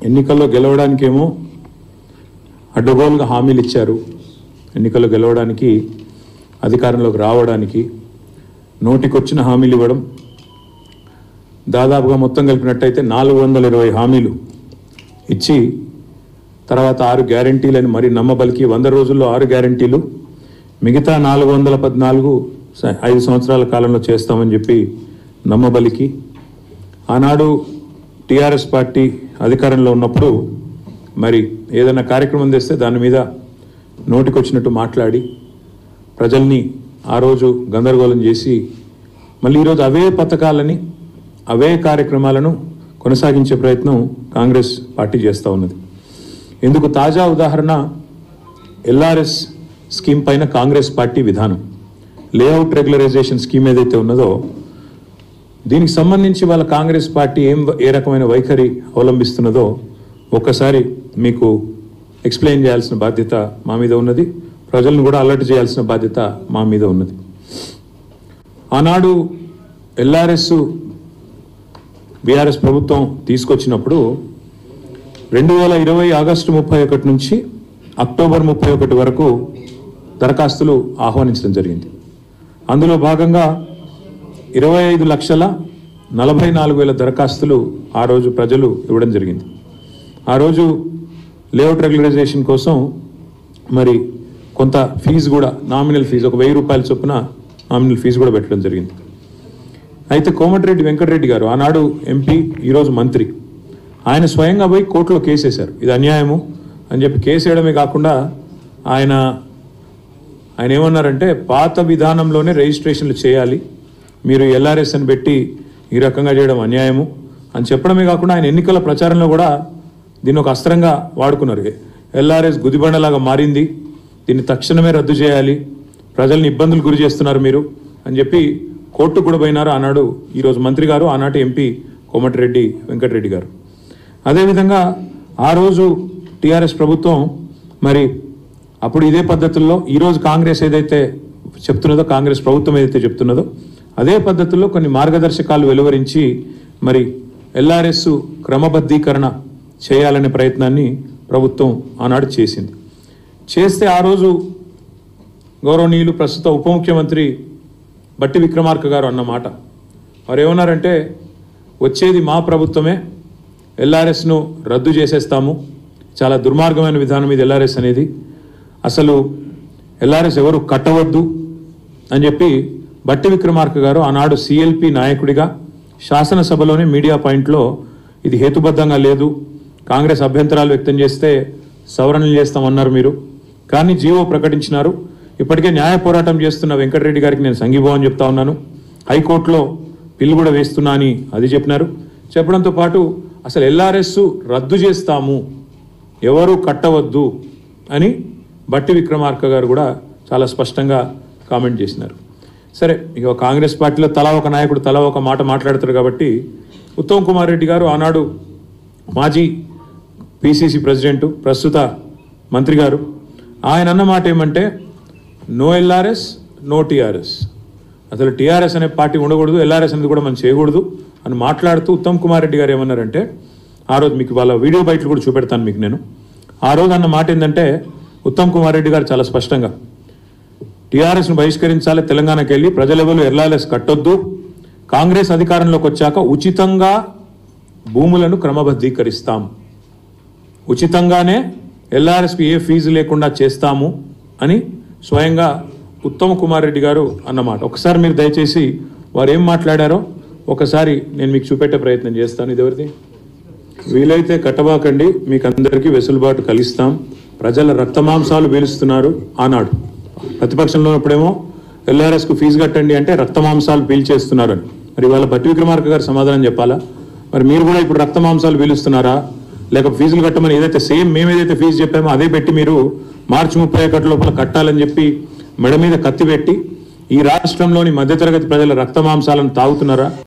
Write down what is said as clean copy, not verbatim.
ఎన్నికల్లో గెలవడానికేమో అడ్డగోలుగా హామీలు ఇచ్చారు. ఎన్నికల్లో గెలవడానికి, అధికారంలోకి రావడానికి నోటికొచ్చిన హామీలు ఇవ్వడం, దాదాపుగా మొత్తం కలిపినట్టయితే 420 హామీలు ఇచ్చి తర్వాత 6 గ్యారంటీలని మరి నమ్మబలికి 100 రోజుల్లో 6 గ్యారంటీలు, మిగతా 414 5 సంవత్సరాల కాలంలో చేస్తామని చెప్పి నమ్మబలికి, ఆనాడు టీఆర్ఎస్ పార్టీ అధికారంలో ఉన్నప్పుడు మరి ఏదైనా కార్యక్రమం తెస్తే దాని మీద నోటికొచ్చినట్టు మాట్లాడి ప్రజల్ని ఆ రోజు గందరగోళం చేసి మళ్ళీ ఈరోజు అవే పథకాలని, అవే కార్యక్రమాలను కొనసాగించే ప్రయత్నం కాంగ్రెస్ పార్టీ చేస్తూ ఉన్నది. ఇందుకు తాజా ఉదాహరణ ఎల్ఆర్ఎస్ స్కీమ్ పైన కాంగ్రెస్ పార్టీ విధానం. లేఅవుట్ రెగ్యులరైజేషన్ స్కీమ్ ఏదైతే ఉన్నదో దీనికి సంబంధించి వాళ్ళ కాంగ్రెస్ పార్టీ ఏ రకమైన వైఖరి అవలంబిస్తున్నదో ఒక్కసారి మీకు ఎక్స్ప్లెయిన్ చేయాల్సిన బాధ్యత మా మీద ఉన్నది. ప్రజలను కూడా అలర్ట్ చేయాల్సిన బాధ్యత మా మీద ఉన్నది. ఆనాడు ఎల్ఆర్ఎస్ బీఆర్ఎస్ ప్రభుత్వం తీసుకొచ్చినప్పుడు 2020 ఆగస్టు 31 నుంచి అక్టోబర్ 31 వరకు దరఖాస్తులు ఆహ్వానించడం జరిగింది. అందులో భాగంగా 25,44,000 దరఖాస్తులు ఆ రోజు ప్రజలు ఇవ్వడం జరిగింది. ఆ రోజు లేఅవుట్ రెగ్యులరైజేషన్ కోసం మరి కొంత ఫీజు కూడా, నామినల్ ఫీజు ఒక 1000 రూపాయల చొప్పున నామినల్ ఫీజు కూడా పెట్టడం జరిగింది. అయితే కోమటిరెడ్డి వెంకటరెడ్డి గారు ఆనాడు ఎంపీ, ఈరోజు మంత్రి, ఆయన స్వయంగా పోయి కోర్టులో కేసు వేశారు. ఇది అన్యాయము అని చెప్పి కేసు వేయడమే కాకుండా ఆయన ఏమన్నారంటే పాత విధానంలోనే రిజిస్ట్రేషన్లు చేయాలి, మీరు ఎల్ఆర్ఎస్ అని పెట్టి ఈ రకంగా చేయడం అన్యాయము అని చెప్పడమే కాకుండా ఆయన ఎన్నికల ప్రచారంలో కూడా దీన్ని ఒక అస్త్రంగా వాడుకున్నారు. ఎల్ఆర్ఎస్ గుదిబండలాగా మారింది, దీన్ని తక్షణమే రద్దు చేయాలి, ప్రజల్ని ఇబ్బందులు గురి చేస్తున్నారు మీరు అని చెప్పి కోర్టు కూడా పోయినారు ఆనాడు ఈరోజు మంత్రి గారు, ఆనాటి ఎంపీ కోమటిరెడ్డి వెంకటరెడ్డి గారు. అదేవిధంగా ఆ రోజు టీఆర్ఎస్ ప్రభుత్వం మరి అప్పుడు ఇదే పద్ధతుల్లో ఈరోజు కాంగ్రెస్ ఏదైతే చెప్తున్నదో, కాంగ్రెస్ ప్రభుత్వం ఏదైతే చెప్తున్నదో అదే పద్ధతుల్లో కొన్ని మార్గదర్శకాలు వెలువరించి మరి ఎల్ఆర్ఎస్ క్రమబద్ధీకరణ చేయాలనే ప్రయత్నాన్ని ప్రభుత్వం ఆనాడు చేసింది. చేస్తే ఆ రోజు గౌరవనీయులు ప్రస్తుత ఉప ముఖ్యమంత్రి బట్టి విక్రమార్క గారు అన్నమాట, వారు ఏమన్నారంటే వచ్చేది మా ప్రభుత్వమే, ఎల్ఆర్ఎస్ను రద్దు చేసేస్తాము, చాలా దుర్మార్గమైన విధానం ఇది ఎల్ఆర్ఎస్ అనేది, అసలు ఎల్ఆర్ఎస్ ఎవరు కట్టవద్దు అని చెప్పి బట్టి విక్రమార్క గారు ఆనాడు సిఎల్పి నాయకుడిగా శాసనసభలోనే మీడియా పాయింట్లో ఇది హేతుబద్ధంగా లేదు, కాంగ్రెస్ అభ్యంతరాలు వ్యక్తం చేస్తే సవరణలు చేస్తామన్నారు మీరు, కానీ జీవో ప్రకటించినారు. ఇప్పటికే న్యాయ పోరాటం చేస్తున్న వెంకటరెడ్డి గారికి నేను సంఘీభావం చెప్తా ఉన్నాను, హైకోర్టులో బిల్లు కూడా వేస్తున్నా అని అది చెప్పినారు. చెప్పడంతో పాటు అసలు ఎల్ఆర్ఎస్ రద్దు చేస్తాము, ఎవరు కట్టవద్దు అని బట్టి విక్రమార్క గారు కూడా చాలా స్పష్టంగా కామెంట్ చేసినారు. సరే, ఇక కాంగ్రెస్ పార్టీలో తలా ఒక నాయకుడు తలా ఒక మాట మాట్లాడతారు కాబట్టి ఉత్తమ్ కుమార్ రెడ్డి గారు ఆనాడు మాజీ పిసిసి ప్రెసిడెంట్, ప్రస్తుత మంత్రి గారు, ఆయన అన్న మాట ఏమంటే నో ఎల్ఆర్ఎస్ నో టీఆర్ఎస్, అసలు టీఆర్ఎస్ అనే పార్టీ ఉండకూడదు, ఎల్ఆర్ఎస్ అనేది కూడా మనం చేయకూడదు అని మాట్లాడుతూ ఉత్తమ్ కుమార్ రెడ్డి గారు ఏమన్నారంటే ఆ రోజు మీకు వాళ్ళ వీడియో బయటలు కూడా చూపెడతాను మీకు నేను. ఆ రోజు అన్న మాట ఏంటంటే ఉత్తమ్ కుమార్ రెడ్డి గారు చాలా స్పష్టంగా టీఆర్ఎస్ను బహిష్కరించాలి, తెలంగాణకి వెళ్ళి ప్రజలెవరు ఎల్ఆర్ఎస్ కట్టొద్దు, కాంగ్రెస్ అధికారంలోకి వచ్చాక ఉచితంగా భూములను క్రమబద్ధీకరిస్తాం, ఉచితంగానే ఎల్ఆర్ఎస్కి ఏ ఫీజు లేకుండా చేస్తాము అని స్వయంగా ఉత్తమ్ కుమార్ రెడ్డి గారు అన్నమాట. ఒకసారి మీరు దయచేసి వారు ఏం మాట్లాడారో ఒకసారి నేను మీకు చూపెట్టే ప్రయత్నం చేస్తాను. ఇది ఎవరిది? వీలైతే కట్టబాకండి, మీకు అందరికీ వెసులుబాటు కలిగిస్తాం, ప్రజల రక్తమాంసాలు పీలుస్తున్నారు. ఆనాడు ప్రతిపక్షంలో ఉన్నప్పుడేమో ఎల్ఆర్ఎస్కు ఫీజు కట్టండి అంటే రక్తమాంసాలు పీల్చేస్తున్నారు అని. మరి వాళ్ళ బట్టి విక్రమార్క గారు సమాధానం చెప్పాలా? మరి మీరు కూడా ఇప్పుడు రక్తమాంసాలు పీలుస్తున్నారా, లేక ఫీజులు కట్టమని ఏదైతే సేమ్ మేము ఏదైతే ఫీజు చెప్పామో అదే పెట్టి మీరు మార్చి 31 లోపల కట్టాలని చెప్పి మెడ మీద కత్తి పెట్టి ఈ రాష్ట్రంలోని మధ్యతరగతి ప్రజల రక్తమాంసాలను తాగుతున్నారా?